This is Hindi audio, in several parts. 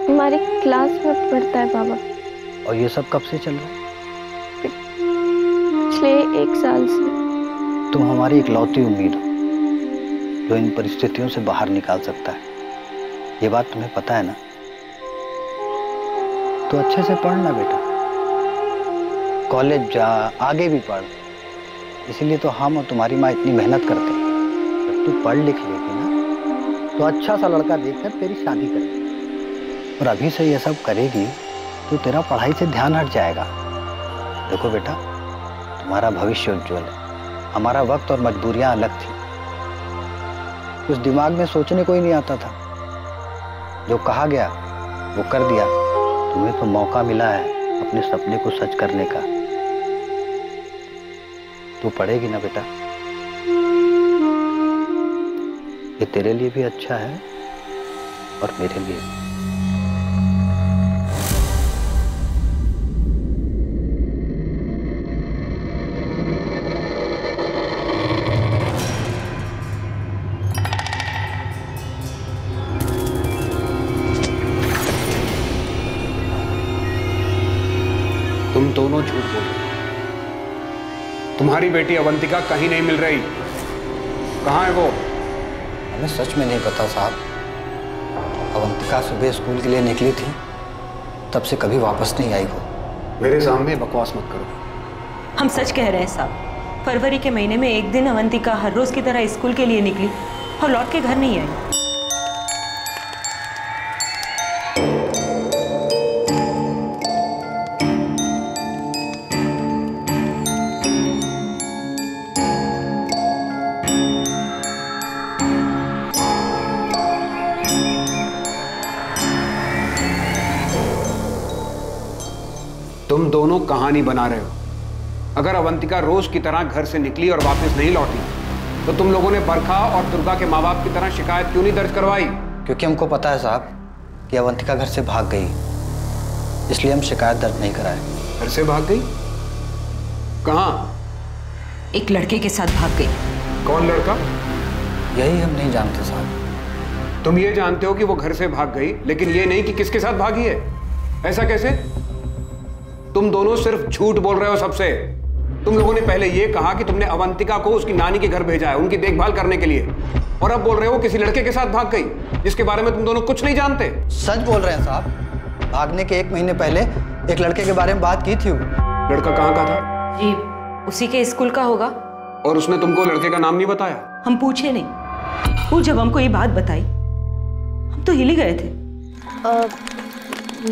हमारी क्लास में पढ़ता है बाबा। और ये सब कब से चल रहा है? पिछले 1 साल से। तुम हमारी इकलौती उम्मीद हो जो इन परिस्थितियों से बाहर निकाल सकता है। ये बात तुम्हें पता है ना? तो अच्छे से पढ़ना बेटा, कॉलेज जा, आगे भी पढ़। इसीलिए तो हम और तुम्हारी माँ इतनी मेहनत करते हैं। जब तू पढ़ लिख लेगी ना तो अच्छा सा लड़का देखकर तेरी शादी करेंगे। और अभी से ये सब करेगी तो तेरा पढ़ाई से ध्यान हट जाएगा। देखो बेटा, तुम्हारा भविष्य उज्जवल है। हमारा वक्त और मजबूरियां अलग थी। कुछ दिमाग में सोचने को ही नहीं आता था। जो कहा गया वो कर दिया। तुम्हें तो मौका मिला है अपने सपने को सच करने का। तू पढ़ेगी ना बेटा? ये तेरे लिए भी अच्छा है और मेरे लिए भी। तुम दोनों झूठ बोल रहे हो। तुम्हारी बेटी अवंतिका कहीं नहीं मिल रही। कहाँ है वो? हमें सच में नहीं पता साहब। अवंतिका सुबह स्कूल के लिए निकली थी, तब से कभी वापस नहीं आई वो। मेरे सामने बकवास मत करो। हम सच कह रहे हैं साहब। फरवरी के महीने में एक दिन अवंतिका हर रोज की तरह स्कूल के लिए निकली और लौट के घर नहीं आई। तुम दोनों कहानी बना रहे हो। अगर अवंतिका रोज की तरह घर से निकली और वापस नहीं लौटी तो तुम लोगों ने बरखा और दुर्गा के माँ बाप की तरह शिकायत क्यों नहीं दर्ज करवाई? क्योंकि हमको पता है साहब कि अवंतिका घर से भाग गई, इसलिए हम शिकायत दर्ज नहीं कराए। घर से भाग गई? कहाँ? एक लड़के के साथ भाग गई। कौन लड़का? यही हम नहीं जानते साहब। तुम ये जानते हो कि वो घर से भाग गई, लेकिन ये नहीं कि किसके साथ भागी है। ऐसा कैसे? तुम दोनों सिर्फ झूठ बोल रहे हो सबसे। तुम लोगों ने पहले ये कहा कि तुमने अवंतिका को उसकी नानी के घर भेजा है उनकी देखभाल करने के लिए, और अब बोल रहे हो किसी लड़के के साथ भाग गई जिसके बारे में तुम दोनों कुछ नहीं जानते। सच बोल रहे हैं साहब। भागने के 1 महीने पहले एक लड़के के बारे में बात की थी। लड़का कहाँ का था? जी उसी के स्कूल का होगा। और उसने तुमको लड़के का नाम नहीं बताया? हम पूछे नहीं। वो जब हमको ये बात बताई हम तो हिल ही गए थे।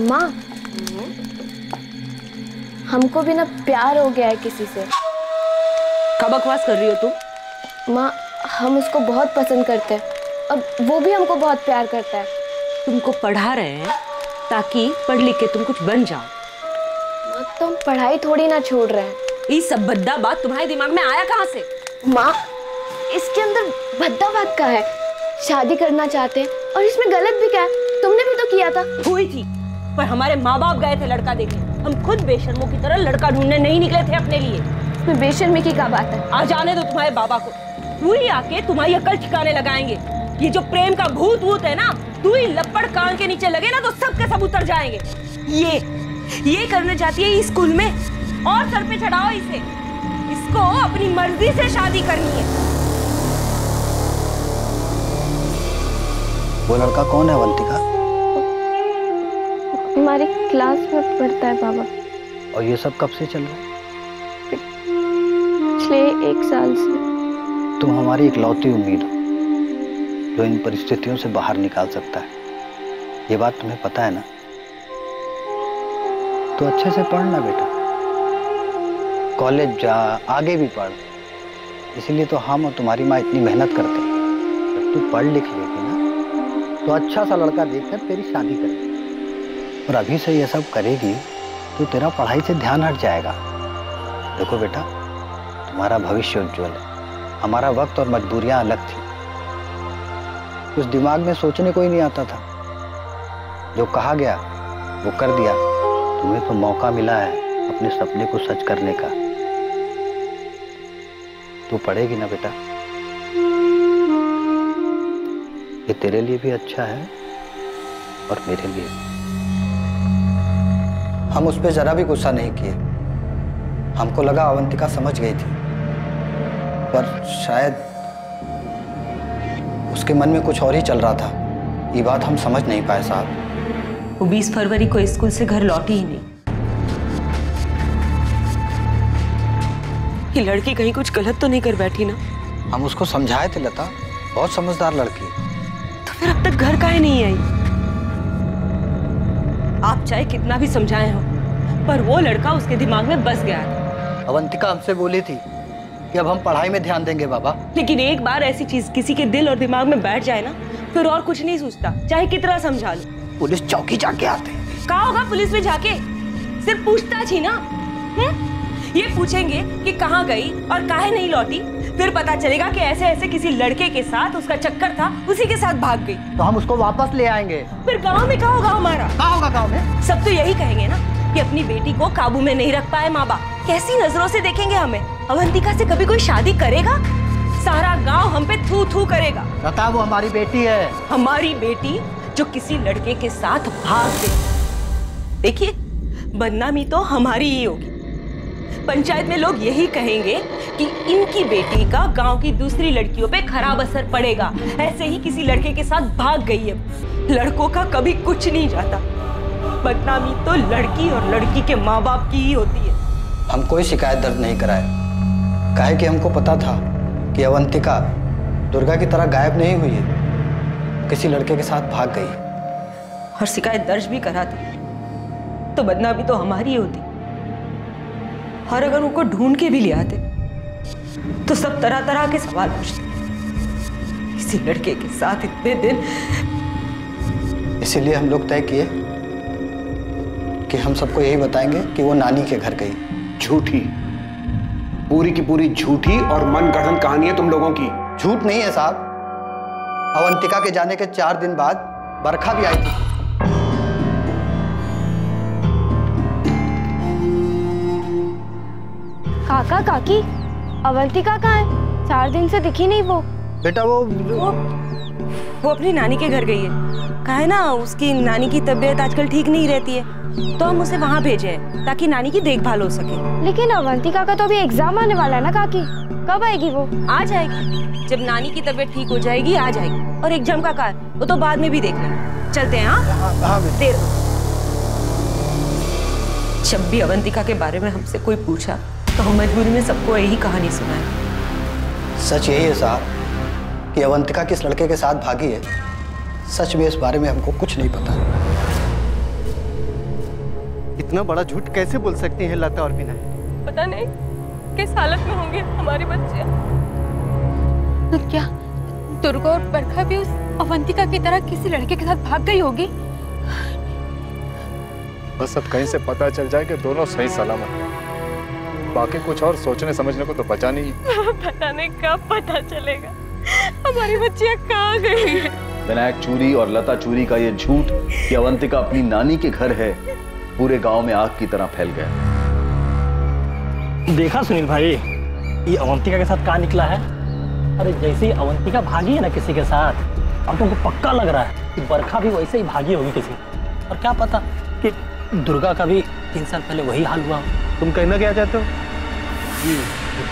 माँ, हमको भी ना प्यार हो गया है किसी से। कब बकवास कर रही हो तुम? माँ, हम उसको बहुत पसंद करते हैं और वो भी हमको बहुत प्यार करता है। तुमको पढ़ा रहे हैं ताकि पढ़ लिख के तुम कुछ बन जाओ। माँ, तो हम पढ़ाई थोड़ी ना छोड़ रहे हैं। ये सब भद्दा बात तुम्हारे दिमाग में आया कहाँ से? माँ, इसके अंदर भद्दा बात का है। शादी करना चाहते हैं और इसमें गलत भी क्या है? तुमने भी तो किया था। हुई थी, पर हमारे माँ बाप गए थे लड़का देखने। हम खुद बेशर्मों की तरह लड़का ढूंढने नहीं निकले थे अपने लिए। इसमें बेशर्मी की क्या बात है? आ जाने दो तुम्हारे बाबा को। तू ही आके तुम्हारी अकल ठिकाने लगाएंगे। ये जो प्रेम का भूत वूत है ना, तू ही लपड़ कान के नीचे लगे ना तो सब के सब उतर जाएंगे। ये करने जाती है स्कूल में और सर पे चढ़ाओ इसे। इसको अपनी मर्जी से शादी करनी है। वो लड़का कौन है अवंतिका? हमारी क्लास में पढ़ता है बाबा। और ये सब कब से चल रहा है? पिछले 1 साल से। तुम हमारी इकलौती उम्मीद हो जो इन परिस्थितियों से बाहर निकाल सकता है। ये बात तुम्हें पता है ना? तो अच्छे से पढ़ना बेटा, कॉलेज जा, आगे भी पढ़। इसीलिए तो हम और तुम्हारी माँ इतनी मेहनत करते हैं। जब तू पढ़ लिख लेगी ना तो अच्छा सा लड़का देखकर तेरी शादी करेंगे। और अभी से ये सब करेगी तो तेरा पढ़ाई से ध्यान हट जाएगा। देखो बेटा, तुम्हारा भविष्य उज्जवल है। हमारा वक्त और मजबूरियां अलग थी। कुछ दिमाग में सोचने को ही नहीं आता था। जो कहा गया वो कर दिया। तुम्हें तो मौका मिला है अपने सपने को सच करने का। तू पढ़ेगी ना बेटा? ये तेरे लिए भी अच्छा है और मेरे लिए भी। हम उस पर जरा भी गुस्सा नहीं किए। हमको लगा अवंतिका समझ गई थी, पर शायद उसके मन में कुछ और ही चल रहा था। ये बात हम समझ नहीं पाए साहब। वो 20 फरवरी को स्कूल से घर लौटी ही नहीं। ये लड़की कहीं कुछ गलत तो नहीं कर बैठी ना? हम उसको समझाए थे लता, बहुत समझदार लड़की। तो फिर अब तक घर काहे नहीं आई? आप चाहे कितना भी समझाए हो, पर वो लड़का उसके दिमाग में बस गया था। अवंतिका हमसे बोली थी कि अब हम पढ़ाई में ध्यान देंगे बाबा। लेकिन एक बार ऐसी चीज किसी के दिल और दिमाग में बैठ जाए ना, फिर और कुछ नहीं सोचता, चाहे कितना समझा लो। पुलिस चौकी जाके आते हैं। कहा होगा पुलिस में जाके? सिर्फ पूछताछ ही ना? ये पूछेंगे कि कहाँ गई और काहे नहीं लौटी, फिर पता चलेगा कि ऐसे ऐसे किसी लड़के के साथ उसका चक्कर था, उसी के साथ भाग गई। तो हम उसको वापस ले आएंगे। फिर गांव में क्या होगा हमारा? क्या होगा गांव में? सब तो यही कहेंगे ना कि अपनी बेटी को काबू में नहीं रख पाए माँ बाप। कैसी नजरों से देखेंगे हमें? अवंतिका से कभी कोई शादी करेगा? सारा गांव हम पे थू थू करेगा। लता वो हमारी बेटी है। हमारी बेटी जो किसी लड़के के साथ भाग गई। देखिए, बदनामी तो हमारी ही होगी। पंचायत में लोग यही कहेंगे कि इनकी बेटी का गांव की दूसरी लड़कियों पे खराब असर पड़ेगा, ऐसे ही किसी लड़के के साथ भाग गई है। लड़कों का कभी कुछ नहीं जाता, बदनामी तो लड़की और लड़की के माँ बाप की ही होती है। हम कोई शिकायत दर्ज नहीं कराए, काहे कि हमको पता था कि अवंतिका दुर्गा की तरह गायब नहीं हुई है, किसी लड़के के साथ भाग गई। और शिकायत दर्ज भी कराती तो बदनामी तो हमारी ही होती। और अगर उनको ढूंढ के भी ले आते तो सब तरह तरह के सवाल पूछते, किसी लड़के के साथ इतने दिन। इसीलिए हम लोग तय किए कि हम सबको यही बताएंगे कि वो नानी के घर गई। झूठी, पूरी की पूरी झूठी और मनगढ़ंत कहानी है तुम लोगों की। झूठ नहीं है साहब। अवंतिका के जाने के 4 दिन बाद बरखा भी आई थी। काका काकी, अवंतिका कहाँ है? 4 दिन से दिखी नहीं वो। बेटा वो अपनी नानी के घर गई है। कहा है ना, उसकी नानी की तबीयत आजकल ठीक नहीं रहती है, तो हम उसे वहाँ भेजे हैं ताकि नानी की देखभाल हो सके। लेकिन अवंतिका का तो अभी एग्जाम आने वाला है ना काकी, कब आएगी वो? आ जाएगी, जब नानी की तबीयत ठीक हो जाएगी आ जाएगी। और एग्जाम का कार्य वो तो बाद में भी देख लेंगे। चलते हैं। हाँ देर। जब भी अवंतिका के बारे में हमसे कोई पूछा तो हम मजबूरी में सबको यही कहानी सुनाए। सच यही है साहब कि अवंतिका किस लड़के के साथ भागी है। सच में इस बारे में हमको कुछ नहीं पता। इतना बड़ा झूठ कैसे बोल सकती है लता और विनय? पता नहीं किस हालत में होंगे हमारे बच्चे। तो क्या दुर्गा और बरखा भी उस अवंतिका की तरह किसी लड़के के साथ भाग गई होगी? बस अब कहीं से पता चल जाए कि दोनों सही सलामत हैं। बाकी कुछ और सोचने समझने को तो बचा नहीं। पता नहीं कब पता चलेगा हमारी बच्चियां कहाँ गई है। विनायक चूरी और लता चूरी का ये झूठ कि अवंतिका अपनी नानी के घर है, पूरे गांव में आग की तरह फैल गया। देखा सुनील भाई, ये अवंतिका के साथ कहाँ निकला है? अरे जैसे ही अवंतिका भागी है ना किसी के साथ, अब तुमको पक्का लग रहा है कि बरखा भी वैसे ही भागी होगी किसी। और क्या पता कि दुर्गा का भी 3 साल पहले वही हाल हुआ। तुम कहना क्या चाहते हो? जी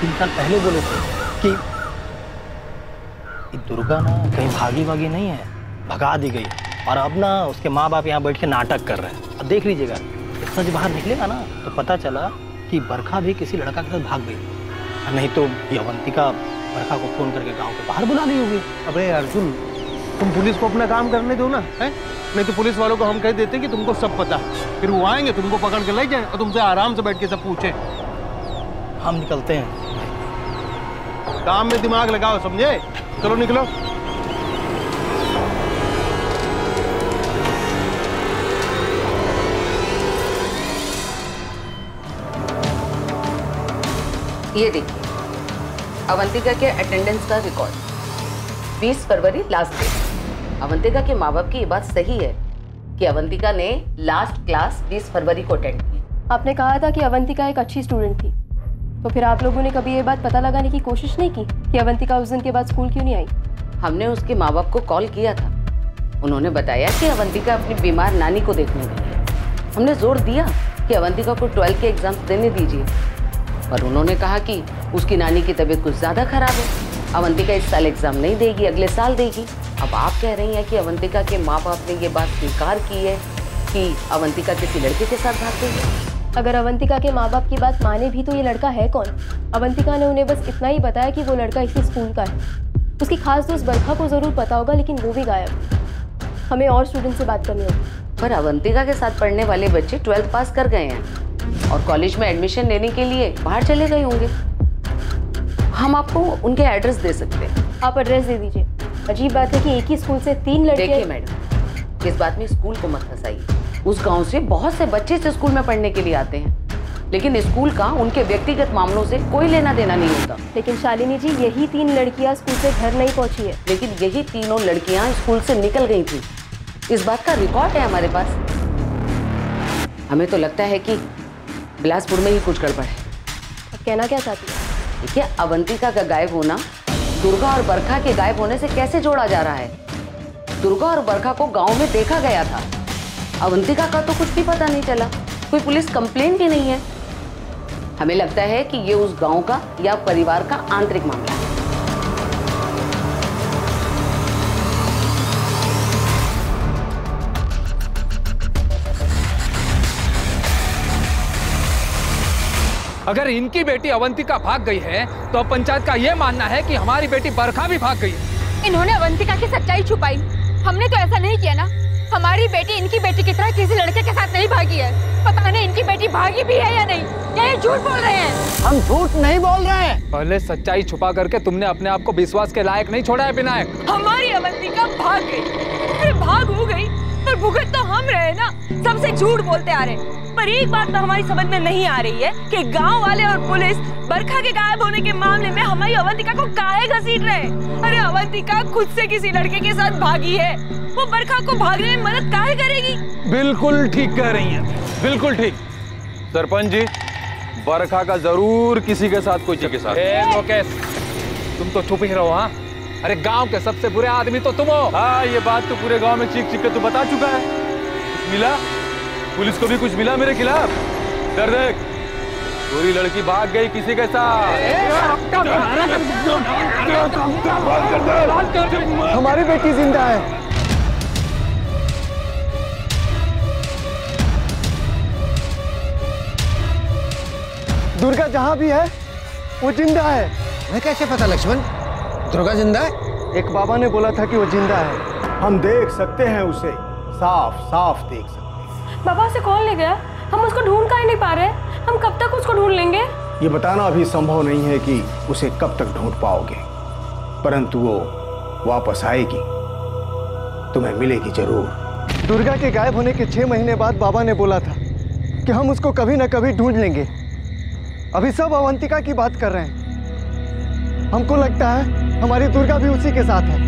3 साल पहले बोले थे कि दुर्गा ना कहीं भागी वागी नहीं है, भगा दी गई। और अब ना उसके माँ बाप यहाँ बैठ के नाटक कर रहे हैं। अब देख लीजिएगा, सच बाहर निकलेगा ना तो पता चला कि बरखा भी किसी लड़का के साथ भाग गई। नहीं तो ये अवंतिका बरखा को फोन करके गांव के बाहर बुला ली होगी। अबे अर्जुन, तुम पुलिस को अपना काम करने दो ना, है? नहीं तो पुलिस वालों को हम कह देते कि तुमको सब पता है, फिर वो आएंगे तुमको पकड़ के ले जाए और तुमसे आराम से बैठ के सब पूछे। हम निकलते हैं। काम में दिमाग लगाओ, समझे? चलो निकलो। ये देखिए अवंतिका के अटेंडेंस का रिकॉर्ड। 20 फरवरी लास्ट डेट। अवंतिका के माँ बाप की ये बात सही है कि अवंतिका ने लास्ट क्लास 20 फरवरी को अटेंड की। आपने कहा था कि अवंतिका एक अच्छी स्टूडेंट थी, तो फिर आप लोगों ने कभी ये बात पता लगाने की कोशिश नहीं की कि अवंतिका उस दिन के बाद स्कूल क्यों नहीं आई? हमने उसके माँ बाप को कॉल किया था, उन्होंने बताया कि अवंतिका अपनी बीमार नानी को देखने गई है। हमने जोर दिया कि अवंतिका को 12th के एग्जाम्स देने दीजिए, पर उन्होंने कहा कि उसकी नानी की तबीयत कुछ ज़्यादा खराब है, अवंतिका इस साल एग्जाम नहीं देगी, अगले साल देगी। अब आप कह रही हैं कि अवंतिका के माँ बाप ने ये बात स्वीकार की है कि अवंतिका किसी लड़के के साथ भाग गई है। अगर अवंतिका के माँ बाप की बात माने भी तो ये लड़का है कौन? अवंतिका ने उन्हें बस इतना ही बताया कि वो लड़का इसी स्कूल का है। उसकी खास दोस्त बरखा को ज़रूर पता होगा, लेकिन वो भी गायब। हमें और स्टूडेंट से बात करनी होगी। पर अवंतिका के साथ पढ़ने वाले बच्चे 12th पास कर गए हैं और कॉलेज में एडमिशन लेने के लिए बाहर चले गए होंगे। हम आपको उनके एड्रेस दे सकते हैं। आप एड्रेस दे दीजिए। अजीब बात है कि एक ही स्कूल से 3 लड़के। देखिए मैडम, इस बात में स्कूल को मत फंसाइए। उस गांव से बहुत से बच्चे इस स्कूल में पढ़ने के लिए आते हैं, लेकिन स्कूल का उनके व्यक्तिगत मामलों से कोई लेना देना नहीं होता। लेकिन शालिनी जी, यही 3 लड़कियां स्कूल से घर नहीं पहुंची है। लेकिन यही तीनों लड़कियां स्कूल से निकल गई थी। इस बात का रिकॉर्ड है हमारे पास। हमें तो लगता है कि बिलासपुर में ही कुछ गड़बड़ है। अब कहना क्या चाहती है? देखिए, अवंतिका का गायब होना दुर्गा और बरखा के गायब होने से कैसे जोड़ा जा रहा है? दुर्गा और बरखा को गांव में देखा गया था, अवंतिका का तो कुछ भी पता नहीं चला, कोई पुलिस कंप्लेंट भी नहीं है। हमें लगता है कि ये उस गांव का या परिवार का आंतरिक मामला है। अगर इनकी बेटी अवंतिका भाग गई है तो अब पंचायत का ये मानना है कि हमारी बेटी बरखा भी भाग गई है। इन्होंने अवंतिका की सच्चाई छुपाई, हमने तो ऐसा नहीं किया ना। हमारी बेटी इनकी बेटी की तरह किसी लड़के के साथ नहीं भागी है। पता नहीं इनकी बेटी भागी भी है या नहीं, या ये झूठ बोल रहे हैं। हम झूठ नहीं बोल रहे हैं। पहले सच्चाई छुपा करके तुमने अपने आप को विश्वास के लायक नहीं छोड़ा है विनायक। हमारी अवंतिका भाग गई, अरे भाग हो गई, पर भुगत तो हम रहे ना। सबसे झूठ बोलते आ रहे। पर एक बात तो हमारी समझ में नहीं आ रही है कि गांव वाले और पुलिस बरखा के गायब होने के मामले में हमारी अवंतिका को काहे घसीट रहे हैं? अरे अवंतिका खुद से किसी लड़के के साथ भागी है, वो बरखा को भागने में मदद काहे करेगी? बिल्कुल ठीक कह रही हैं, बिल्कुल ठीक। सरपंच जी, बरखा का जरूर किसी के साथ कोई के साथ। मुकेश, तुम तो चुप ही रहो। हाँ, अरे गांव के सबसे बुरे आदमी तो तुम हो। हाँ, ये बात तो पूरे गांव में चीख चीख के तो बता चुका है। कुछ मिला? पुलिस को भी कुछ मिला मेरे खिलाफ? डर देख, पूरी लड़की भाग गई किसी के साथ। हमारी बेटी जिंदा है। दुर्गा जहां भी है वो जिंदा है। मैं कैसे पता लक्ष्मण? दुर्गा जिंदा है? एक बाबा ने बोला था कि वो जिंदा है। हम देख सकते हैं उसे, साफ साफ देख सकते हैं। बाबा उसे कौन ले गया? हम उसको ढूंढ काहे नहीं पा रहे? हम कब तक उसको ढूंढ लेंगे? ये बताना अभी संभव नहीं है कि उसे कब तक ढूंढ पाओगे, परंतु वो वापस आएगी, तुम्हें मिलेगी जरूर। दुर्गा के गायब होने के 6 महीने बाद बाबा ने बोला था कि हम उसको कभी न कभी ढूंढ लेंगे। अभी सब अवंतिका की बात कर रहे हैं। हमको लगता है हमारी दुर्गा भी उसी के साथ है।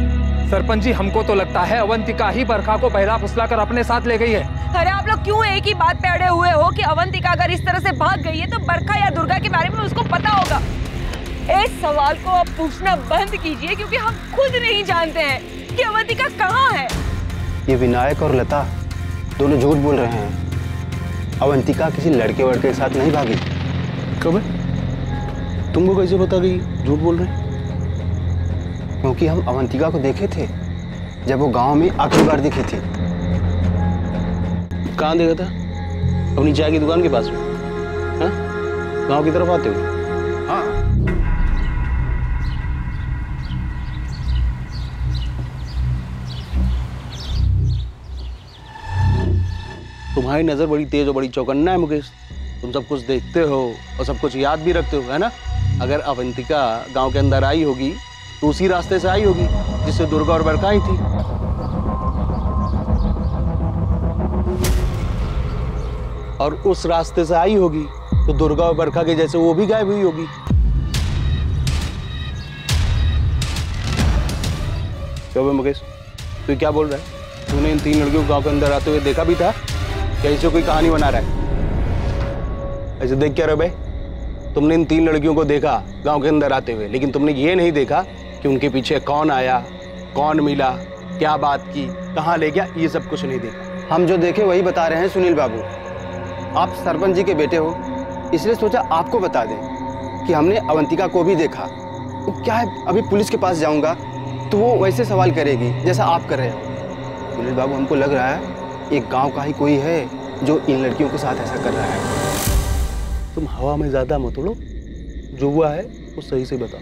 सरपंच जी, हमको तो लगता है अवंतिका ही बरखा को बहला फुसला कर अपने साथ ले गई है। अरे आप लोग क्यों एक ही बात पे अड़े हुए हो कि अवंतिका अगर इस तरह से भाग गई है तो बरखा या दुर्गा के बारे में उसको पता होगा? इस सवाल को आप पूछना बंद कीजिए, क्योंकि हम खुद नहीं जानते हैं कि अवंतिका कहाँ है। ये विनायक और लता दोनों झूठ बोल रहे हैं। अवंतिका किसी लड़के वड़के के साथ नहीं भागी। कब? तुमको कैसे पता कि झूठ बोल रहे हैं? क्योंकि हम अवंतिका को देखे थे जब वो गांव में आखिरी बार दिखी थी। कहाँ देखा था? अपनी चाय की दुकान के पास में, हाँ? गांव की तरफ आते हुए। हाँ। तुम्हारी नजर बड़ी तेज और बड़ी चौकन्ना है मुकेश। तुम सब कुछ देखते हो और सब कुछ याद भी रखते हो, है ना? अगर अवंतिका गांव के अंदर आई होगी तो उसी रास्ते से आई होगी जिससे दुर्गा और बरखा आई थी। और उस रास्ते से आई होगी तो दुर्गा और बरखा के जैसे वो भी गायब हुई होगी। क्यों मुकेश, तू क्या बोल रहा है? तूने इन 3 लड़कियों को गांव के अंदर आते हुए देखा भी था क्या? इसे कोई कहानी बना रहा है? ऐसे देख क्या रहे भाई? तुमने इन 3 लड़कियों को देखा गांव के अंदर आते हुए, लेकिन तुमने ये नहीं देखा कि उनके पीछे कौन आया, कौन मिला, क्या बात की, कहाँ ले गया, ये सब कुछ नहीं देखा। हम जो देखे वही बता रहे हैं सुनील बाबू। आप सरपंच जी के बेटे हो, इसलिए सोचा आपको बता दें कि हमने अवंतिका को भी देखा। तो क्या है, अभी पुलिस के पास जाऊंगा तो वो वैसे सवाल करेगी जैसा आप कर रहे हो। सुनील बाबू, हमको लग रहा है एक गांव का ही कोई है जो इन लड़कियों के साथ ऐसा कर रहा है। तुम हवा में ज्यादा मत उड़ो, जो हुआ है वो सही से बताओ।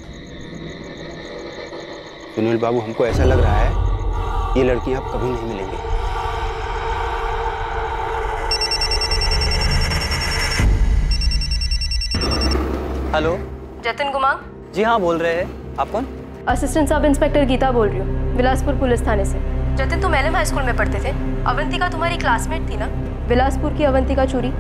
सुनील बाबू, हमको ऐसा लग रहा है ये लड़की आप कभी नहीं मिलेंगे। हेलो, जतिन गुमांग। जी हाँ, बोल रहे हैं। आप कौन? असिस्टेंट सब इंस्पेक्टर गीता बोल रही हूँ, बिलासपुर पुलिस थाने से। जतिन, तुम एलएम हाई स्कूल में पढ़ते थे। अवंतिका तुम्हारी क्लासमेट थी ना? बिलासपुर की अवंतिका चूरी,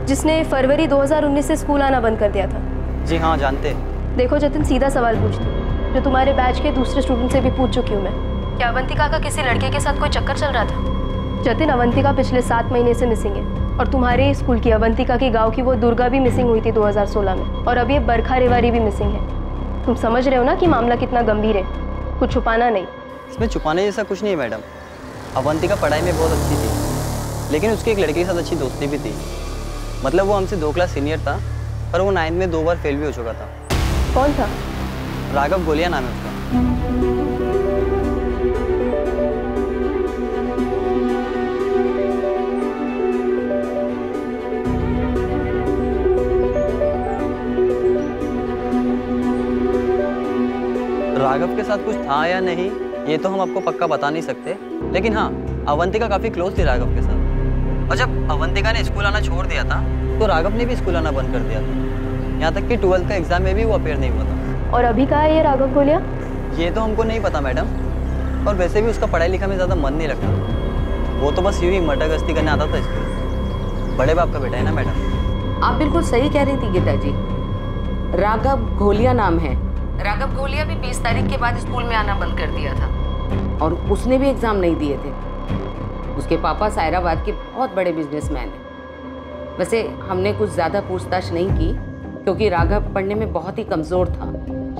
जिसने फरवरी 2019 से स्कूल आना बंद कर दिया था। जी हाँ, जानते। देखो जतिन, सीधा सवाल पूछती, जो तुम्हारे बैच के दूसरे स्टूडेंट से भी पूछ चुकी हूँ मैं, क्या अवंतिका का किसी लड़के के साथ कोई चक्कर चल रहा था? जतिन, अवंतिका पिछले 7 महीने से मिसिंग है, और तुम्हारे स्कूल की अवंतिका के गांव की वो दुर्गा भी मिसिंग हुई थी 2016 में, और अब ये बरखा रेवारी भी मिसिंग है। तुम समझ रहे हो ना कि मामला कितना गंभीर है, कुछ छुपाना नहीं। इसमें छुपाने जैसा कुछ नहीं है मैडम। अवंतिका पढ़ाई में बहुत अच्छी थी, लेकिन उसकी एक लड़के के साथ अच्छी दोस्ती भी थी। मतलब वो हमसे 2 क्लास सीनियर था, पर वो 9th में 2 बार फेल भी हो चुका था। कौन था? राघव गोलिया नाम है उसका। राघव के साथ कुछ था या नहीं ये तो हम आपको पक्का बता नहीं सकते, लेकिन हाँ, अवंतिका काफी क्लोज थी राघव के साथ। और जब अवंतिका ने स्कूल आना छोड़ दिया था तो राघव ने भी स्कूल आना बंद कर दिया था। यहाँ तक कि 12th का एग्जाम में भी वो अपेयर नहीं हुआ था। और अभी कहाँ है ये राघव गोलिया? ये तो हमको नहीं पता मैडम, और वैसे भी उसका पढ़ाई लिखाई में ज़्यादा मन नहीं लगता। वो तो बस यूं ही मटरगस्ती करने आता था स्कूल। बड़े बाप का बेटा है ना मैडम। आप बिल्कुल सही कह रही थी गीता जी, राघव घोलिया नाम है। राघव घोलिया भी 20 तारीख के बाद स्कूल में आना बंद कर दिया था, और उसने भी एग्ज़ाम नहीं दिए थे। उसके पापा सायराबाद के बहुत बड़े बिजनेसमैन हैं। वैसे हमने कुछ ज़्यादा पूछताछ नहीं की, क्योंकि राघव पढ़ने में बहुत ही कमज़ोर था।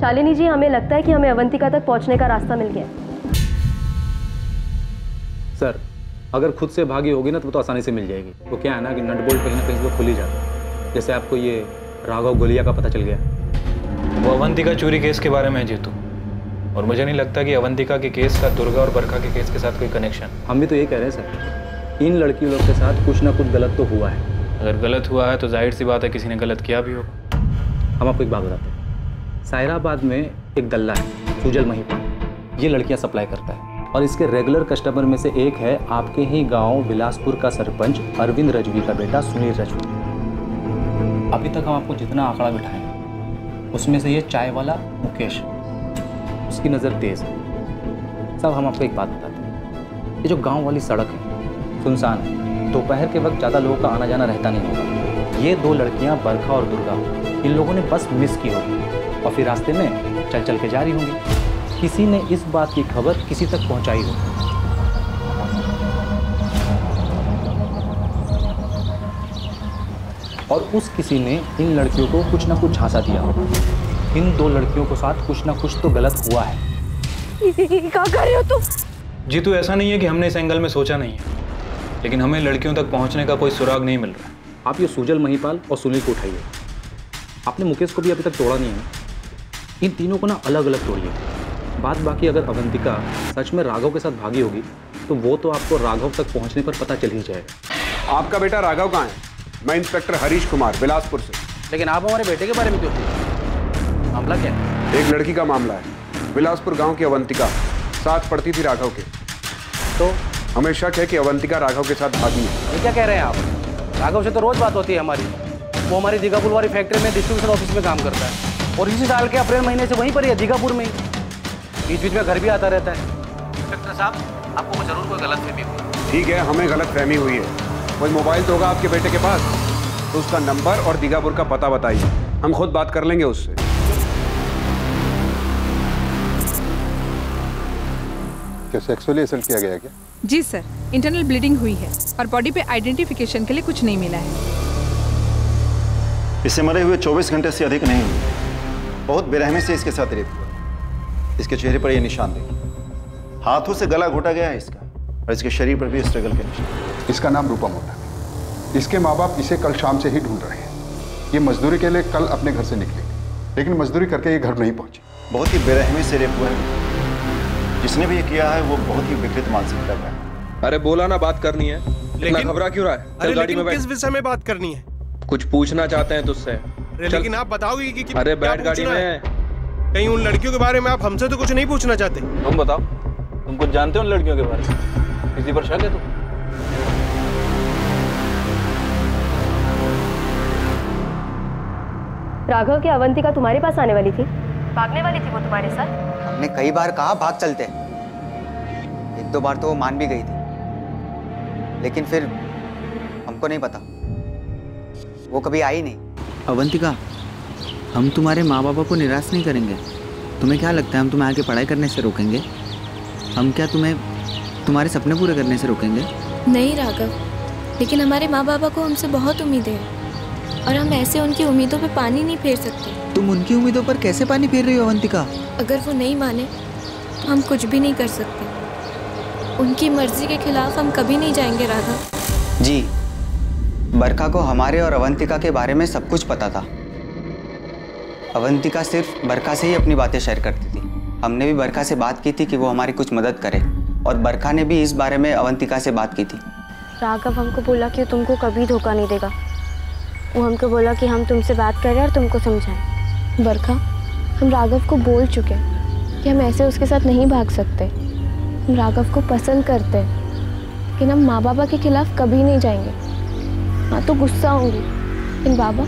शालिनी जी, हमें लगता है कि हमें अवंतिका तक पहुंचने का रास्ता मिल गया। सर, अगर खुद से भागी होगी ना तो वो तो आसानी से मिल जाएगी। तो क्या है ना कि नट बोल्ट कहीं ना कहीं से खुल ही जाता है। जैसे आपको ये राघव गोलिया का पता चल गया। वो अवंतिका चोरी केस के बारे में है जीतू, और मुझे नहीं लगता कि अवंतिका के केस का दुर्गा और बरखा के केस के साथ कोई कनेक्शन। हम भी तो ये कह रहे हैं सर, इन लड़कियों लोग के साथ कुछ ना कुछ गलत तो हुआ है। अगर गलत हुआ है तो जाहिर सी बात है किसी ने गलत किया भी हो। हम आपको एक बात बताते हैं, सायराबाद में एक दल्ला है सुजल महिपाल, ये लड़कियां सप्लाई करता है, और इसके रेगुलर कस्टमर में से एक है आपके ही गांव बिलासपुर का सरपंच अरविंद रजवी का बेटा सुनील रजवी। अभी तक हम आपको जितना आंकड़ा बिठाए उसमें से ये चाय वाला मुकेश, उसकी नज़र तेज है। सब हम आपको एक बात बताते हैं, ये जो गांव वाली सड़क है सुनसान है, दोपहर के वक्त ज़्यादा लोगों का आना जाना रहता नहीं होगा। ये 2 लड़कियां बरखा और दुर्गा इन लोगों ने बस मिस की होगी, और फिर रास्ते में चल चल के जा रही होंगी। किसी ने इस बात की खबर किसी तक पहुंचाई होगी, और उस किसी ने इन लड़कियों को कुछ ना कुछ झांसा दिया होगा। इन 2 लड़कियों के साथ कुछ ना कुछ तो गलत हुआ है। क्या कर रहे हो तुम? जीतू, ऐसा नहीं है कि हमने इस एंगल में सोचा नहीं है, लेकिन हमें लड़कियों तक पहुंचने का कोई सुराग नहीं मिल रहा। आप ये सुजल महिपाल और सुनील को उठाइए। आपने मुकेश को भी अभी तक तोड़ा नहीं है, इन तीनों को ना अलग अलग तोड़िए। बात बाकी अगर अवंतिका सच में राघव के साथ भागी होगी तो वो तो आपको राघव तक पहुंचने पर पता चल ही जाएगा। आपका बेटा राघव कहाँ है? मैं इंस्पेक्टर हरीश कुमार बिलासपुर से। लेकिन आप हमारे बेटे के बारे में क्यों पूछ? मामला क्या है? एक लड़की का मामला है। बिलासपुर गांव की अवंतिका साथ पढ़ती थी राघव के, तो हमें शक है कि अवंतिका राघव के साथ भागी है। ये क्या कह रहे हैं आप? राघव से तो रोज बात होती है हमारी। वो हमारी दीघापुर वाली फैक्ट्री में डिस्ट्रीब्यूशन ऑफिस में काम करता है, और इसी साल के अप्रैल महीने से वहीं पर ही है, दीघापुर में ही। बीच बीच में घर भी आता रहता है। इंस्पेक्टर साहब, आपको जरूर कोई गलतफहमी हुई। ठीक है, हमें गलतफहमी हुई है। कोई मोबाइल तो होगा आपके बेटे के पास, तो उसका नंबर और दीघापुर का पता बताइए, हम खुद बात कर लेंगे उससे। क्या सेक्सुअली असल्ट किया गया क्या? जी सर, इंटरनल ब्लीडिंग हुई है, और बॉडी पे आइडेंटिफिकेशन के लिए कुछ नहीं मिला है। इसे मरे हुए 24 घंटे से अधिक नहीं हुए। बहुत बेरहमी से इसके साथ रेप हुआ। इसके चेहरे पर ये निशान देखिए, हाथों से गला घोटा गया है इसका, और इसके शरीर पर भी स्ट्रगल के निशान। इसका नाम रूपम होता है। इसके माँ बाप इसे कल शाम से ही ढूंढ रहे हैं। ये मजदूरी के लिए कल अपने घर से निकलेगी, लेकिन मजदूरी करके ये घर नहीं पहुंची। बहुत ही बेरहमी से रेप हुआ है। जिसने भी ये किया है वो बहुत ही विकृत मानसिकता का है। अरे बोला ना, बात करनी है, इतना घबरा क्यों रहा है? चल गाड़ी में बैठ। किस विषय में बात करनी है? कुछ पूछना चाहते हैं तुझसे। लेकिन आप बताओगे कि अरे बैठ गाड़ी में। कहीं उन लड़कियों के बारे में आप हमसे तो कुछ नहीं पूछना चाहते? तुम बताओ, तुम कुछ जानते हो उन लड़कियों के बारे में? किसी पर शक है तुम? राघव की अवंतिका तुम्हारे पास आने वाली थी? भागने वाली थी वो तुम्हारे साथ? हमने कई बार कहा भाग चलते, एक दो बार तो वो मान भी गई थी, लेकिन फिर हमको नहीं पता, वो कभी आई नहीं। अवंतिका, हम तुम्हारे माँ बाबा को निराश नहीं करेंगे। तुम्हें क्या लगता है हम तुम्हें आगे पढ़ाई करने से रोकेंगे? हम क्या तुम्हें तुम्हारे सपने पूरे करने से रोकेंगे? नहीं राघव, लेकिन हमारे माँ बाबा को हमसे बहुत उम्मीदें हैं और हम ऐसे उनकी उम्मीदों पे पानी नहीं फेर सकते। तुम उनकी उम्मीदों पर कैसे पानी फेर रही हो अवंतिका? अगर वो नहीं माने तो हम कुछ भी नहीं कर सकते। उनकी मर्जी के खिलाफ हम कभी नहीं जाएंगे राघव। जी, बरखा को हमारे और अवंतिका के बारे में सब कुछ पता था। अवंतिका सिर्फ बरखा से ही अपनी बातें शेयर करती थी। हमने भी बरखा से बात की थी कि वो हमारी कुछ मदद करे, और बरखा ने भी इस बारे में अवंतिका से बात की थी। राघव हमको बोला कि तुमको कभी धोखा नहीं देगा। वो हमको बोला कि हम तुमसे बात करें और तुमको समझाएं। बरखा, हम राघव को बोल चुके हैं कि हम ऐसे उसके साथ नहीं भाग सकते। हम राघव को पसंद करते हैं, लेकिन हम माँ बाबा के खिलाफ कभी नहीं जाएंगे। हाँ तो गुस्सा होंगी, लेकिन बाबा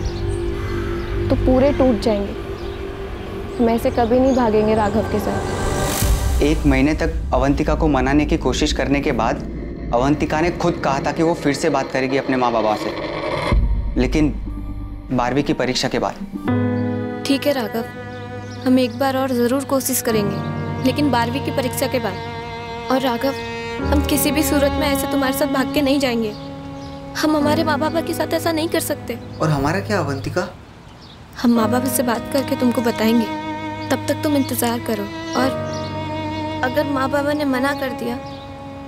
तो पूरे टूट जाएंगे। हम ऐसे कभी नहीं भागेंगे राघव के साथ। 1 महीने तक अवंतिका को मनाने की कोशिश करने के बाद अवंतिका ने खुद कहा था कि वो फिर से बात करेगी अपने माँ बाबा से, लेकिन 12वीं की परीक्षा के बाद। ठीक है राघव, हम एक बार और ज़रूर कोशिश करेंगे, लेकिन 12वीं की परीक्षा के बाद। और राघव, हम किसी भी सूरत में ऐसे तुम्हारे साथ भाग के नहीं जाएंगे। हम हमारे माँ बाबा के साथ ऐसा नहीं कर सकते। और हमारा क्या अवंतिका? हम माँ बाबा से बात करके तुमको बताएंगे, तब तक तुम इंतज़ार करो। और अगर माँ बाबा ने मना कर दिया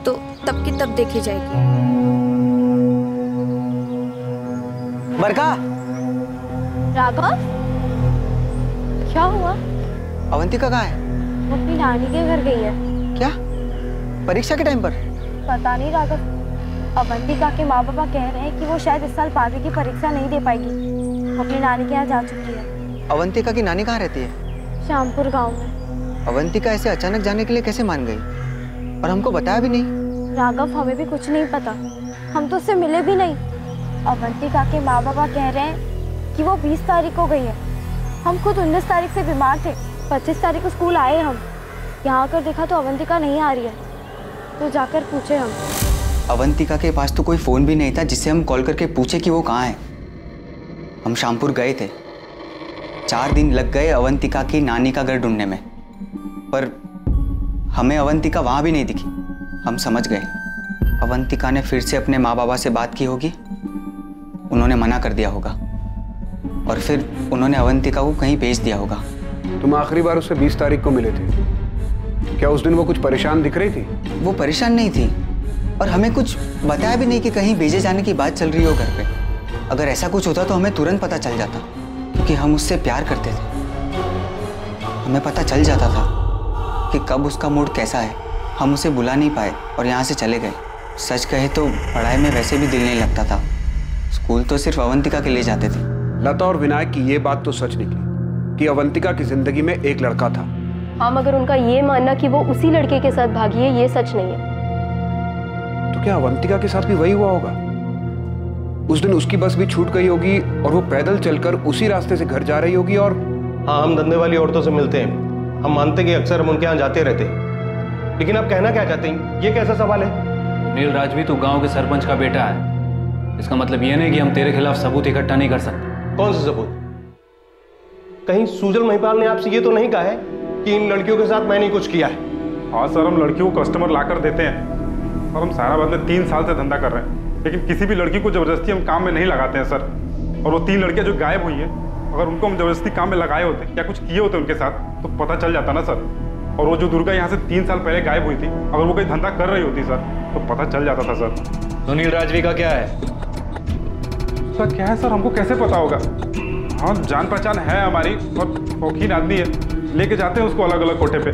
तो तब की तब देखी जाएगी। बरखा! राघव, क्या हुआ? अवंतिका कहाँ है? वो अपनी नानी के घर गई है। क्या? परीक्षा के टाइम पर? पता नहीं राघव, अवंतिका के माँ बाबा कह रहे हैं कि वो शायद इस साल 12वीं की परीक्षा नहीं दे पाएगी। वो अपनी नानी के यहाँ जा चुकी है। अवंतिका की नानी कहाँ रहती है? श्यामपुर गांव में। अवंतिका ऐसे अचानक जाने के लिए कैसे मान गई, और हमको बताया भी नहीं? राघव, हमें भी कुछ नहीं पता, हम तो उससे मिले भी नहीं। अवंतिका के माँ बाबा कह रहे हैं कि वो 20 तारीख को गई है। हम खुद 19 तारीख से बीमार थे। 25 तारीख को स्कूल आए हम, यहाँ आकर देखा तो अवंतिका नहीं आ रही है, तो जाकर पूछे हम। अवंतिका के पास तो कोई फ़ोन भी नहीं था जिससे हम कॉल करके पूछे कि वो कहाँ है। हम श्यामपुर गए थे, 4 दिन लग गए अवंतिका की नानी का घर ढूंढने में, पर हमें अवंतिका वहाँ भी नहीं दिखी। हम समझ गए अवंतिका ने फिर से अपने माँ बाबा से बात की होगी, उन्होंने मना कर दिया होगा, और फिर उन्होंने अवंतिका को कहीं भेज दिया होगा। तुम आखिरी बार उससे 20 तारीख को मिले थे, क्या उस दिन वो कुछ परेशान दिख रही थी? वो परेशान नहीं थी, और हमें कुछ बताया भी नहीं कि कहीं भेजे जाने की बात चल रही हो घर पे। अगर ऐसा कुछ होता तो हमें तुरंत पता चल जाता, क्योंकि हम उससे प्यार करते थे। हमें पता चल जाता था कि कब उसका मूड कैसा है। हम उसे बुला नहीं पाए और यहाँ से चले गए। सच कहे तो पढ़ाई में वैसे भी दिल नहीं लगता था। स्कूल तो सिर्फ अवंतिका के लिए जाते थे। लता और विनायक की ये बात तो सच निकली कि अवंतिका की जिंदगी में एक लड़का था। हाँ, मगर उनका ये मानना कि वो उसी लड़के के साथ भागी है, ये सच नहीं है। तो क्या अवंतिका के साथ भी वही हुआ होगा? उस दिन उसकी बस भी छूट गई होगी और वो पैदल चलकर उसी रास्ते से घर जा रही होगी। और हाँ, हम धंधे वाली औरतों से मिलते हैं, हम मानते कि अक्सर हम उनके यहाँ जाते रहते हैं, लेकिन आप कहना क्या चाहते हैं? ये कैसा सवाल है? नील राजवी, तू गांव के सरपंच का बेटा है, इसका मतलब ये नहीं कि हम तेरे खिलाफ सबूत इकट्ठा नहीं कर सकते। कौन से सबूत? कहीं सुजल महिपाल ने आपसे ये तो नहीं कहा है कि इन लड़कियों के साथ मैंने कुछ किया है? हाँ सर, हम लड़कियों को कस्टमर लाकर देते हैं और हम सारा बदले 3 साल से धंधा कर रहे हैं, लेकिन किसी भी लड़की को जबरदस्ती हम काम में नहीं लगाते हैं सर। और वो 3 लड़कियां जो गायब हुई हैं, अगर उनको हम जबरदस्ती काम में लगाए होते या कुछ किए होते उनके साथ तो पता चल जाता ना सर। और वो जो दुर्गा यहाँ से 3 साल पहले गायब हुई थी, अगर वो कोई धंधा कर रही होती सर तो पता चल जाता था सर। तो नील राजवी का क्या है? उसका क्या है सर, हमको कैसे पता होगा? हाँ, जान पहचान है हमारी और शौकीन आदमी है, लेके जाते हैं उसको अलग अलग कोठे पे।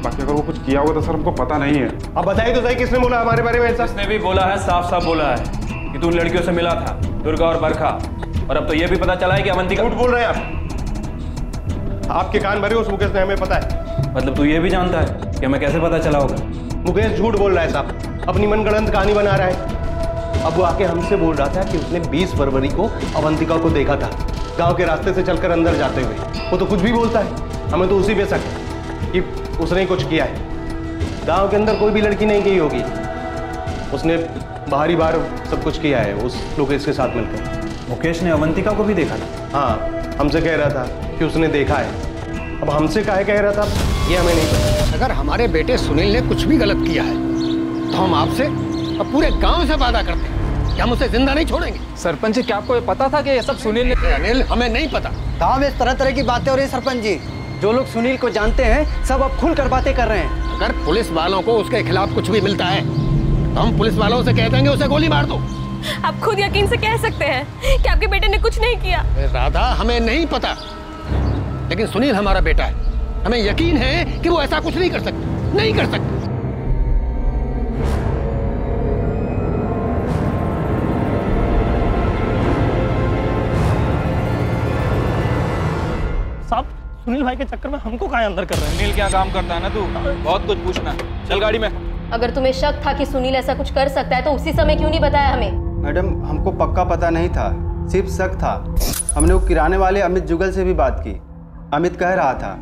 बाकी अगर वो कुछ किया होगा तो सर हमको पता नहीं है। अब बताइए तो सही, किसने बोला हमारे बारे में ऐसा? इसने भी बोला है, साफ साफ बोला है कि तू उन लड़कियों से मिला था, दुर्गा और बरखा। और अब तो ये भी पता चला है कि अवंतिका। झूठ बोल रहे हैं आप, आपके कान भरे, उस मुकेश ने हमें पता है। मतलब तू ये भी जानता है कि हमें कैसे पता चला होगा? मुकेश झूठ बोल रहा है साहब, अपनी मनगढ़ंत कहानी बना रहा है। अब वो आके हमसे बोल रहा था कि उसने 20 फरवरी को अवंतिका को देखा था गांव के रास्ते से चलकर अंदर जाते हुए। वो तो कुछ भी बोलता है, हमें तो उसी पे शक है कि उसने कुछ किया है। गांव के अंदर कोई भी लड़की नहीं गई होगी, उसने बाहरी बार सब कुछ किया है उस लोकेश के साथ मिलकर। मुकेश ने अवंतिका को भी देखा था? हाँ, हमसे कह रहा था कि उसने देखा है। अब हमसे काहे कह रहा था ये हमें नहीं पता। अगर हमारे बेटे सुनील ने कुछ भी गलत किया है तो हम आपसे और पूरे गांव से वादा करते हैं कि हम उसे जिंदा नहीं छोड़ेंगे। सरपंच जी, क्या आपको ये पता था कि ये सब सुनील ने? अनिल, हमें नहीं पता। गांव में तरह तरह की बातें हो रही है सरपंच जी। जो लोग सुनील को जानते हैं सब अब खुलकर बातें कर रहे हैं। अगर पुलिस वालों को उसके खिलाफ कुछ भी मिलता है तो हम पुलिस वालों से कह देंगे उसे गोली मार दो। आप खुद यकीन से कह सकते हैं कि आपके बेटे ने कुछ नहीं किया। राधा, हमें नहीं पता, लेकिन सुनील हमारा बेटा है। हमें यकीन है कि वो ऐसा कुछ नहीं कर सकता, नहीं कर सकता। साहब, सुनील भाई के चक्कर में हमको कहाँ अंदर कर रहे हैं? सुनील क्या काम करता है ना तू, बहुत कुछ पूछना। चल गाड़ी में। अगर तुम्हें शक था कि सुनील ऐसा कुछ कर सकता है तो उसी समय क्यों नहीं बताया हमें? मैडम, हमको पक्का पता नहीं था, सिर्फ शक था। हमने वो किराने वाले अमित जुगल से भी बात की। अमित कह रहा था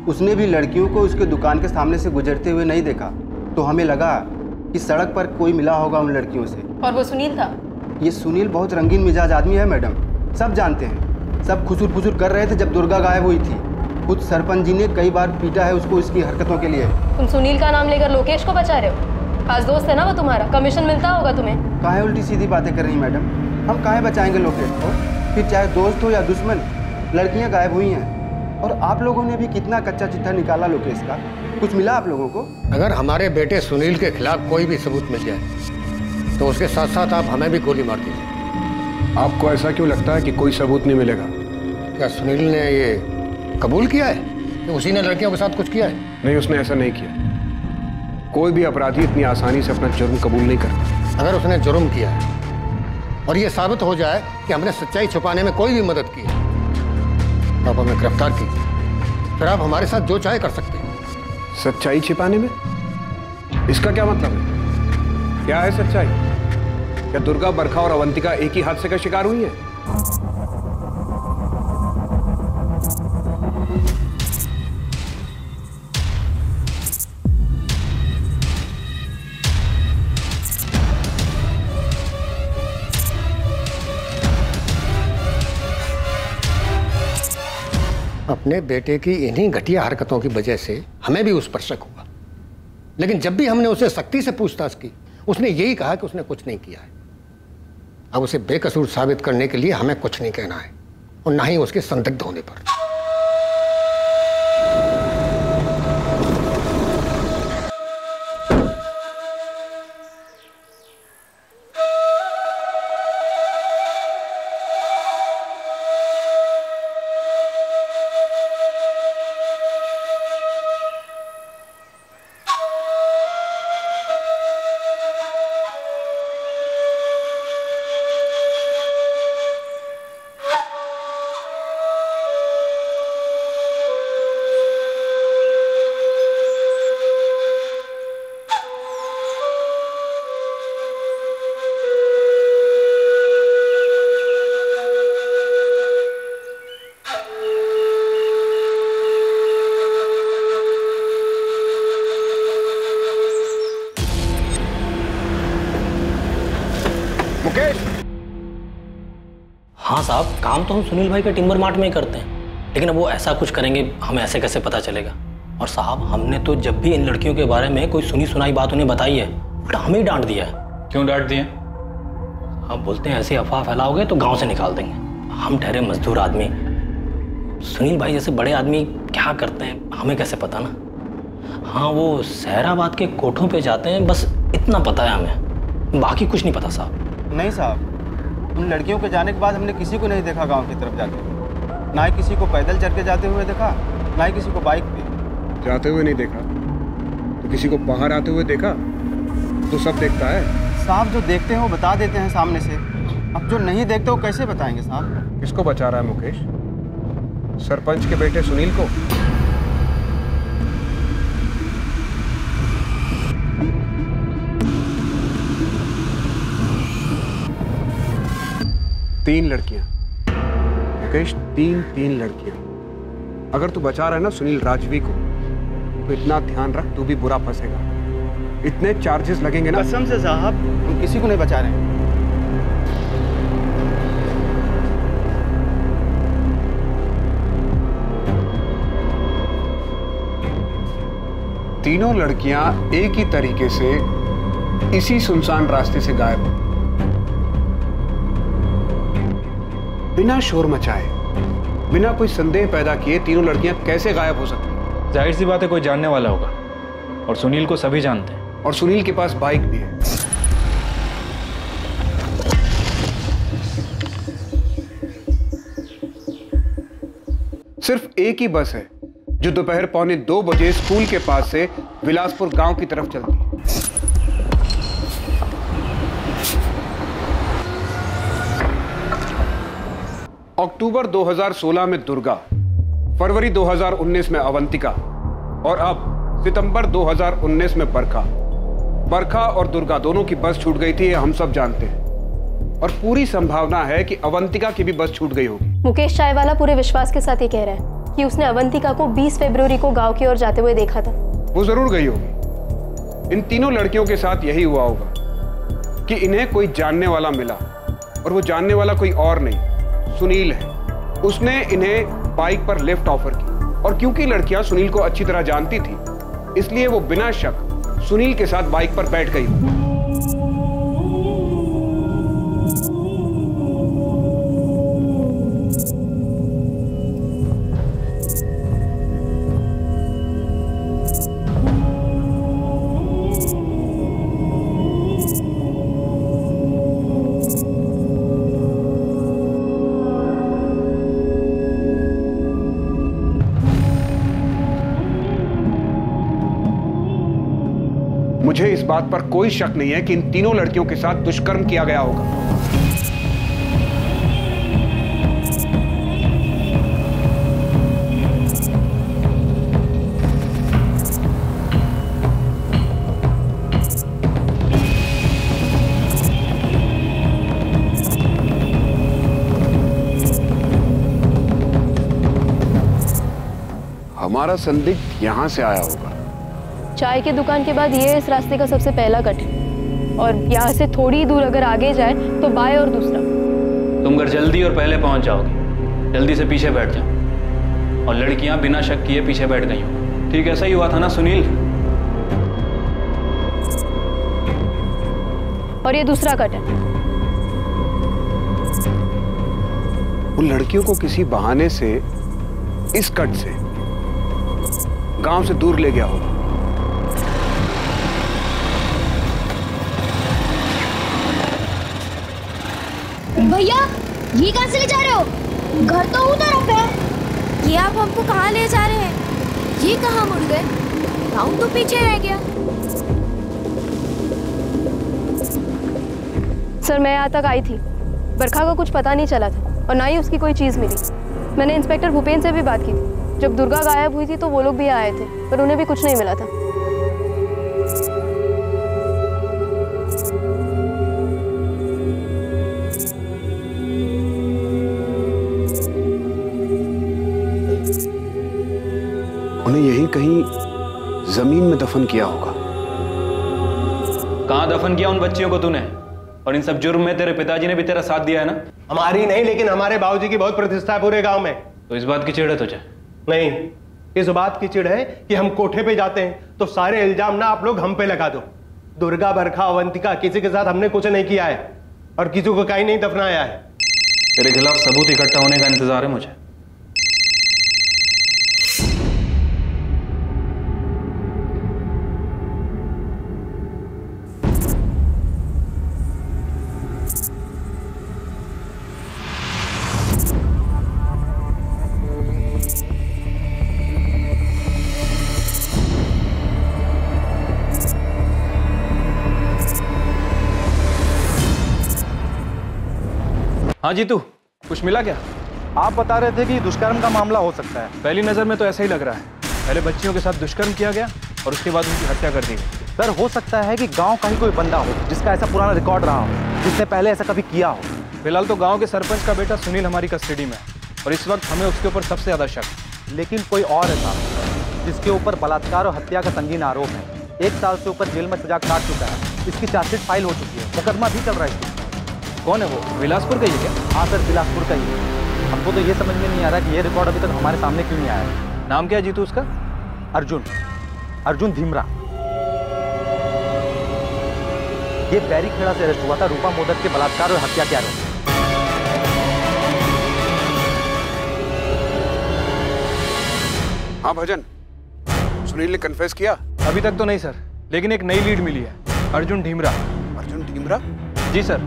उसने भी लड़कियों को उसके दुकान के सामने से गुजरते हुए नहीं देखा, तो हमें लगा कि सड़क पर कोई मिला होगा उन लड़कियों से। और वो सुनील था? ये सुनील बहुत रंगीन मिजाज आदमी है मैडम, सब जानते हैं। सब खुसुर फुसुर कर रहे थे जब दुर्गा गायब हुई थी। खुद सरपंच जी ने कई बार पीटा है उसको इसकी हरकतों के लिए। तुम सुनील का नाम लेकर लोकेश को बचा रहे हो? खास दोस्त है ना वो तुम्हारा, कमीशन मिलता होगा तुम्हें। काहे उल्टी सीधी बातें कर रही मैडम? हम काहे बचाएंगे लोकेश को? फिर चाहे दोस्त हो या दुश्मन, लड़कियां गायब हुई हैं। और आप लोगों ने भी कितना कच्चा चिट्ठा निकाला लोकेश का, कुछ मिला आप लोगों को? अगर हमारे बेटे सुनील के खिलाफ कोई भी सबूत मिल जाए तो उसके साथ साथ आप हमें भी गोली मार दीजिए। आपको ऐसा क्यों लगता है कि कोई सबूत नहीं मिलेगा? क्या सुनील ने ये कबूल किया है कि उसी ने लड़कियों के साथ कुछ किया है? नहीं, उसने ऐसा नहीं किया। कोई भी अपराधी इतनी आसानी से अपना जुर्म कबूल नहीं करता। अगर उसने जुर्म किया है और ये साबित हो जाए कि हमने सच्चाई छुपाने में कोई भी मदद की है, तो आप हमें गिरफ्तार कीजिए, फिर आप हमारे साथ जो चाहे कर सकते हैं। सच्चाई छिपाने में? इसका क्या मतलब है? क्या है सच्चाई? क्या दुर्गा, बरखा और अवंतिका एक ही हादसे का शिकार हुई है? अपने बेटे की इन्हीं घटिया हरकतों की वजह से हमें भी उस पर शक हुआ, लेकिन जब भी हमने उसे सख्ती से पूछताछ की उसने यही कहा कि उसने कुछ नहीं किया है। अब उसे बेकसूर साबित करने के लिए हमें कुछ नहीं कहना है और ना ही उसके संदिग्ध होने पर। हाँ साहब, काम तो हम सुनील भाई के टिम्बर मार्ट में ही करते हैं, लेकिन अब वो ऐसा कुछ करेंगे हमें ऐसे कैसे पता चलेगा? और साहब, हमने तो जब भी इन लड़कियों के बारे में कोई सुनी सुनाई बात उन्हें बताई है, उल्टा हमें ही डांट दिया है। क्यों डांट दिए? आप बोलते हैं ऐसी अफवाह फैलाओगे तो गांव से निकाल देंगे। हम ठहरे मजदूर आदमी, सुनील भाई जैसे बड़े आदमी क्या करते हैं हमें कैसे पता ना? हाँ, वो सहराबाद के कोठों पे जाते हैं, बस इतना पता है हमें, बाकी कुछ नहीं पता साहब। नहीं साहब, उन लड़कियों के जाने के बाद हमने किसी को नहीं देखा गांव की तरफ जाते, ना ही किसी को पैदल चल के जाते हुए देखा, ना ही किसी को बाइक पे जाते हुए नहीं देखा तो किसी को बाहर आते हुए देखा? तो सब देखता है साहब। जो देखते हैं वो बता देते हैं सामने से, अब जो नहीं देखते वो कैसे बताएंगे साहब? किसको बचा रहा है मुकेश? सरपंच के बेटे सुनील को? तीन लड़कियां मुकेश, तीन लड़कियां। अगर तू बचा रहा है ना सुनील राजवी को, तो इतना ध्यान रख तू भी बुरा फंसेगा। इतने चार्जेस लगेंगे ना। कसम से साहब हम किसी को नहीं बचा रहे हैं। तीनों लड़कियां एक ही तरीके से इसी सुनसान रास्ते से गायब हुई, बिना शोर मचाए, बिना कोई संदेह पैदा किए। तीनों लड़कियां कैसे गायब हो सकती? जाहिर सी बात है कोई जानने वाला होगा, और सुनील को सभी जानते हैं। और सुनील के पास बाइक भी है। सिर्फ एक ही बस है जो दोपहर 1:45 बजे स्कूल के पास से विलासपुर गांव की तरफ चलती है। अक्टूबर 2016 में दुर्गा, फरवरी 2019 में अवंतिका और अब सितंबर 2019 में बरखा और दुर्गा दोनों की बस छूट गई थी, ये हम सब जानते हैं। और पूरी संभावना है कि अवंतिका की भी बस छूट गई होगी। मुकेश चाय वाला पूरे विश्वास के साथ ये कह रहा है कि उसने अवंतिका को 20 फरवरी को गांव की ओर जाते हुए देखा था। वो जरूर गई होगी। इन तीनों लड़कियों के साथ यही हुआ होगा कि इन्हें कोई जानने वाला मिला, और वो जानने वाला कोई और नहीं, सुनील है। उसने इन्हें बाइक पर लिफ्ट ऑफर की, और क्योंकि लड़कियां सुनील को अच्छी तरह जानती थी, इसलिए वो बिना शक सुनील के साथ बाइक पर बैठ गई। मुझे इस बात पर कोई शक नहीं है कि इन तीनों लड़कियों के साथ दुष्कर्म किया गया होगा। हमारा संदिग्ध यहां से आया होगा। चाय की दुकान के बाद ये इस रास्ते का सबसे पहला कट है, और यहाँ से थोड़ी दूर अगर आगे जाए तो बाएं और दूसरा। तुम घर जल्दी और पहले पहुंच जाओगे, जल्दी से पीछे बैठ जाओ। और लड़कियां बिना शक किए पीछे बैठ गई हो। ठीक ऐसा ही हुआ था ना सुनील? और ये दूसरा कट है। उन लड़कियों को किसी बहाने से इस कट से गांव से दूर ले गया होगा। भैया ये कहां से ले जा रहे हो? घर तो उधर तरफ है। ये आप हमको कहाँ ले जा रहे हैं? ये कहाँ मुड़ गए? गाँव तो पीछे रह गया। सर मैं यहाँ तक आई थी, बरखा का कुछ पता नहीं चला था और ना ही उसकी कोई चीज़ मिली। मैंने इंस्पेक्टर भूपेन से भी बात की थी। जब दुर्गा गायब हुई थी तो वो लोग भी आए थे, पर उन्हें भी कुछ नहीं मिला था। उन्हें यहीं कहीं जमीन में दफन किया होगा। कहाँ दफन किया उन बच्चियों को तूने? और इन सब जुर्म में तेरे पिताजी ने भी तेरा साथ दिया है ना? हमारी नहीं, लेकिन हमारे बाबूजी की बहुत प्रतिष्ठा है पूरे गांव में। तो इस बात की चिढ़ है तुझे? नहीं, इस बात की चिढ़ है कि हम कोठे पे जाते हैं तो सारे इल्जाम ना आप लोग हम पे लगा दो। दुर्गा, बरखा, अवंतिका, किसी के साथ हमने कुछ नहीं किया है और किसी को कहीं नहीं दफनाया है। तेरे खिलाफ सबूत इकट्ठा होने का इंतजार है मुझे। हाँ जीतू, कुछ मिला क्या? आप बता रहे थे कि दुष्कर्म का मामला हो सकता है। पहली नजर में तो ऐसा ही लग रहा है। पहले बच्चियों के साथ दुष्कर्म किया गया और उसके बाद उनकी हत्या कर दी गई। सर हो सकता है कि गांव का ही कोई बंदा हो जिसका ऐसा पुराना रिकॉर्ड रहा हो, जिसने पहले ऐसा कभी किया हो। फिलहाल तो गांव के सरपंच का बेटा सुनील हमारी कस्टडी में है और इस वक्त हमें उसके ऊपर सबसे ज्यादा शक। लेकिन कोई और है साहब जिसके ऊपर बलात्कार और हत्या का संगीन आरोप है। 1 साल से ऊपर जेल में सजा काट चुका है। इसकी चार्जशीट फाइल हो चुकी है, मुकदमा भी चल रहा है। कौन है वो? बिलासपुर का ही है क्या? हाँ सर, बिलासपुर का ही है। हमको तो ये समझ में नहीं आ रहा कि ये रिकॉर्ड अभी तक हमारे सामने क्यों नहीं आया है। नाम क्या है जीतू उसका? अर्जुन धीमरा। ये बैरीखेड़ा से अरेस्ट हुआ था रूपा मोदक के बलात्कार और हत्या के आरोप। हाँ भजन, सुनील ने कन्फेस किया? अभी तक तो नहीं सर, लेकिन एक नई लीड मिली है, अर्जुन ढीमरा। अर्जुन ढीमरा? जी सर,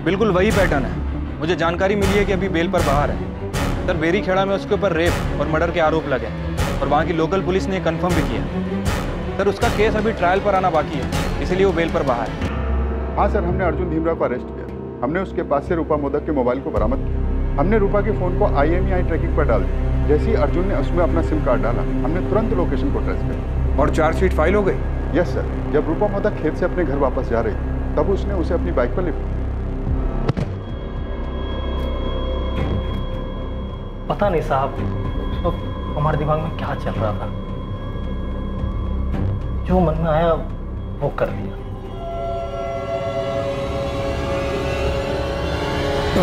बिल्कुल वही पैटर्न है। मुझे जानकारी मिली है कि अभी बेल पर बाहर है। सर बेरीखेड़ा में उसके ऊपर रेप और मर्डर के आरोप लगे और वहाँ की लोकल पुलिस ने कंफर्म भी किया। सर उसका केस अभी ट्रायल पर आना बाकी है, इसीलिए वो बेल पर बाहर है। हाँ सर, हमने अर्जुन धीमरा को अरेस्ट किया। हमने उसके पास से रूपा मोदक के मोबाइल को बरामद किया। हमने रूपा के फोन को IMEI ट्रैकिंग पर डाल दिया। जैसे ही अर्जुन ने उसमें अपना सिम कार्ड डाला, हमने तुरंत लोकेशन को ट्रेस किया। और चार्जशीट फाइल हो गई? Yes sir. जब रूपा मोदक खेत से अपने घर वापस जा रही थी, तब उसने उसे अपनी बाइक पर लिफ्ट किया। पता नहीं साहब, उस वक्त हमारे दिमाग में क्या चल रहा था, जो मन में आया वो कर दिया। तो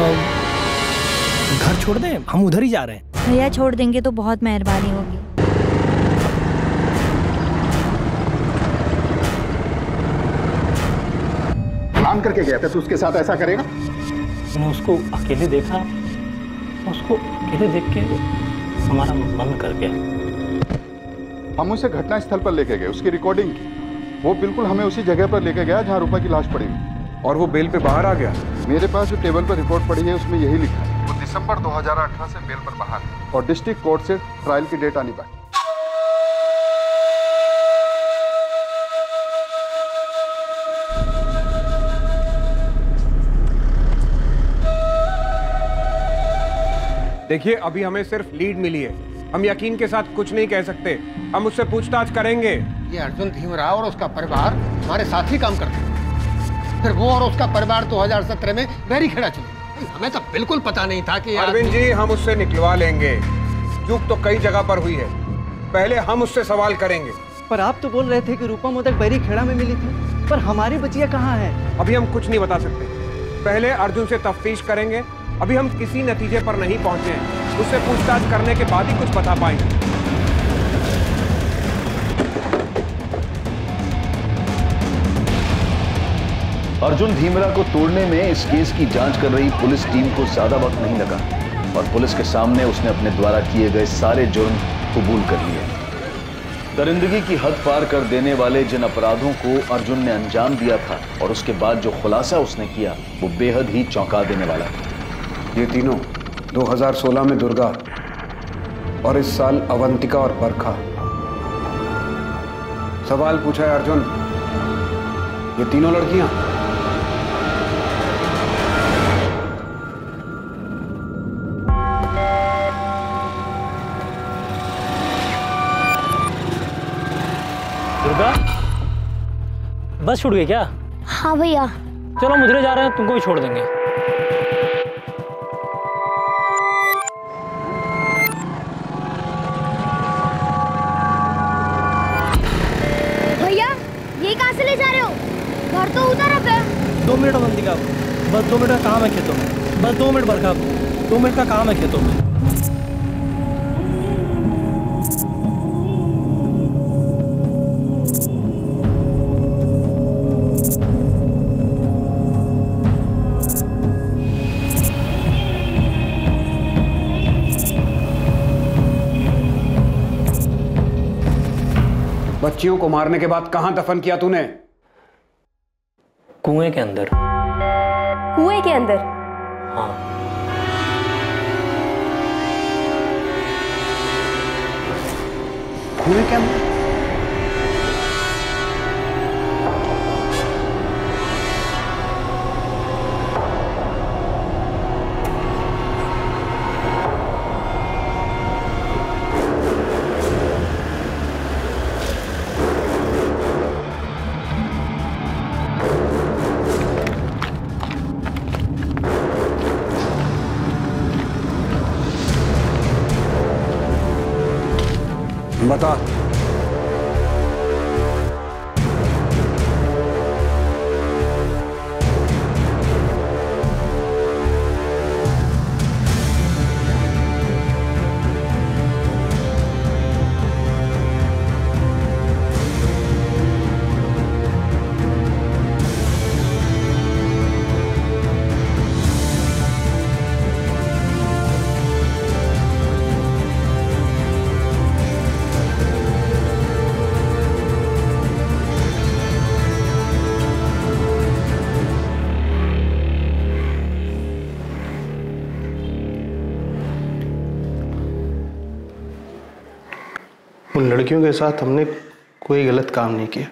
घर छोड़ दें, हम उधर ही जा रहे हैं। भैया छोड़ देंगे तो बहुत मेहरबानी होगी। प्लान करके गया था तो उसके साथ ऐसा करेगा? मैंने उसको अकेले देखा, उसको अकेले देख के हमारा मन कर गया। हम उसे घटना स्थल पर लेके गए, उसकी रिकॉर्डिंग की। वो बिल्कुल हमें उसी जगह पर लेके गया जहाँ रूपा की लाश पड़ी हुई। और वो बेल पे बाहर आ गया? मेरे पास जो टेबल पर रिपोर्ट पड़ी है उसमें यही लिखा है, वो दिसंबर 2018 से बेल पर बाहर है और डिस्ट्रिक्ट कोर्ट से ट्रायल की डेट आनी बाकी। देखिए अभी हमें सिर्फ लीड मिली है, हम यकीन के साथ कुछ नहीं कह सकते। हम उससे पूछताछ करेंगे। ये अर्जुन धीमरा और उसका परिवार हमारे साथ ही काम करते हैं। फिर वो और उसका परिवार 2017 में बैरीखेड़ा चले। हमें तो बिल्कुल पता नहीं था कि अरविंद जी हम उससे निकलवा लेंगे। चूक तो कई जगह पर हुई है, पहले हम उससे सवाल करेंगे। पर आप तो बोल रहे थे कि रूपा मोदक बैरीखेड़ा में मिली थी, पर हमारी बच्चिया कहाँ है? अभी हम कुछ नहीं बता सकते, पहले अर्जुन से तफ्तीश करेंगे। अभी हम किसी नतीजे पर नहीं पहुंचे हैं, उससे पूछताछ करने के बाद ही कुछ बता पाएंगे। अर्जुन धीमरा को तोड़ने में इस केस की जांच कर रही पुलिस टीम को ज्यादा वक्त नहीं लगा और पुलिस के सामने उसने अपने द्वारा किए गए सारे जुर्म कबूल कर लिए। दरिंदगी की हद पार कर देने वाले जिन अपराधों को अर्जुन ने अंजाम दिया था और उसके बाद जो खुलासा उसने किया वो बेहद ही चौंका देने वाला था। ये तीनों 2016 में दुर्गा और इस साल अवंतिका और बरखा। सवाल पूछा है अर्जुन, ये तीनों लड़कियां दुर्गा, बस छूट गई क्या? हाँ भैया। चलो हम उधर जा रहे हैं, तुमको भी छोड़ देंगे। भैया ये कहाँ से ले जा रहे हो? घर तो उधर है। 2 मिनट अवंतिका, बस 2 मिनट का काम है खेतों में। बस 2 मिनट बरखा, 2 मिनट का काम है खेतों में। बच्चियों को मारने के बाद कहां दफन किया तूने? कुएं के अंदर। कुएं के अंदर? हाँ। कुएं के अंदर? बता। उन लड़कियों के साथ हमने कोई गलत काम नहीं किया,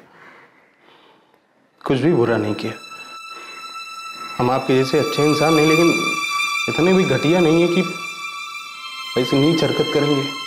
कुछ भी बुरा नहीं किया। हम आपके जैसे अच्छे इंसान नहीं, लेकिन इतने भी घटिया नहीं है कि ऐसी नीच हरकत करेंगे।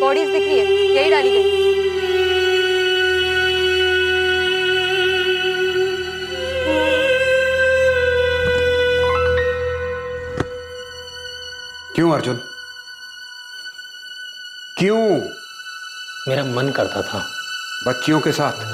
बॉडीज दिख रही है, यही डाली गई। क्यों अर्जुन, क्यों? मेरा मन करता था। बच्चियों के साथ?